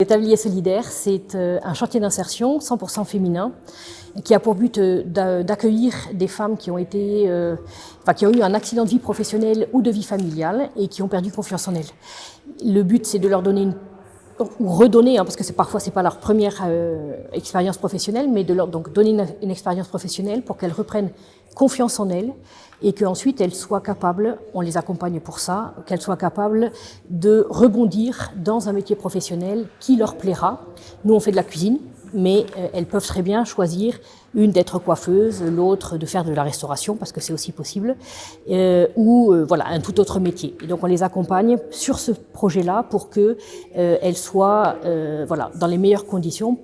L'établier solidaire, c'est un chantier d'insertion 100% féminin qui a pour but d'accueillir des femmes qui ont été, qui ont eu un accident de vie professionnelle ou de vie familiale et qui ont perdu confiance en elles. Le but, c'est de leur donner ou redonner, parce que parfois c'est pas leur première expérience professionnelle, mais de leur donc donner une expérience professionnelle pour qu'elles reprennent confiance en elles et qu'ensuite elles soient capables, on les accompagne pour ça, qu'elles soient capables de rebondir dans un métier professionnel qui leur plaira. Nous on fait de la cuisine, mais elles peuvent très bien choisir une d'être coiffeuse, l'autre de faire de la restauration parce que c'est aussi possible, ou voilà un tout autre métier. Et donc on les accompagne sur ce projet-là pour que elles soient voilà dans les meilleures conditions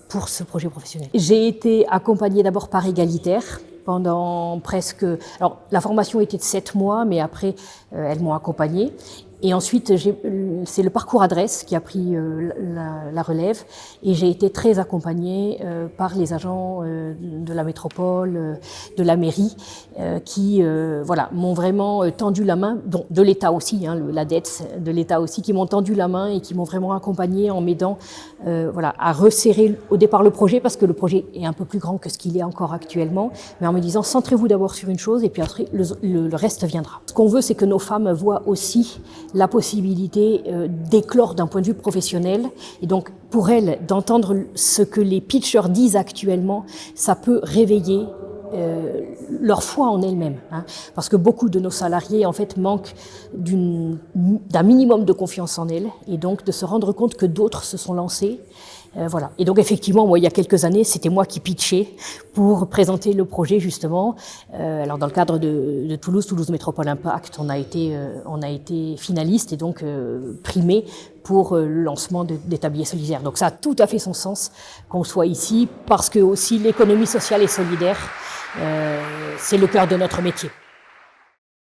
pour ce projet professionnel. J'ai été accompagnée d'abord par Égalitaire pendant presque. Alors la formation était de 7 mois, mais après elles m'ont accompagnée. Et ensuite, c'est le parcours adresse qui a pris la relève et j'ai été très accompagnée par les agents de la métropole, de la mairie, qui voilà, m'ont vraiment tendu la main, dont de l'État aussi, la dette de l'État aussi, qui m'ont tendu la main et qui m'ont vraiment accompagnée en m'aidant voilà, à resserrer au départ le projet, parce que le projet est un peu plus grand que ce qu'il est encore actuellement, mais en me disant centrez-vous d'abord sur une chose et puis après le reste viendra. Ce qu'on veut, c'est que nos femmes voient aussi la possibilité d'éclore d'un point de vue professionnel. Et donc, pour elles, d'entendre ce que les pitchers disent actuellement, ça peut réveiller leur foi en elles-mêmes. Parce que beaucoup de nos salariés, en fait, manquent d'un minimum de confiance en elles. Et donc, de se rendre compte que d'autres se sont lancés. Voilà. Et donc effectivement, moi, il y a quelques années, c'était moi qui pitchais pour présenter le projet justement. Alors dans le cadre de Toulouse Métropole Impact, on a été finaliste et donc primé pour le lancement d'Établier solidaire. Donc ça a tout à fait son sens qu'on soit ici, parce que aussi l'économie sociale et solidaire, c'est le cœur de notre métier.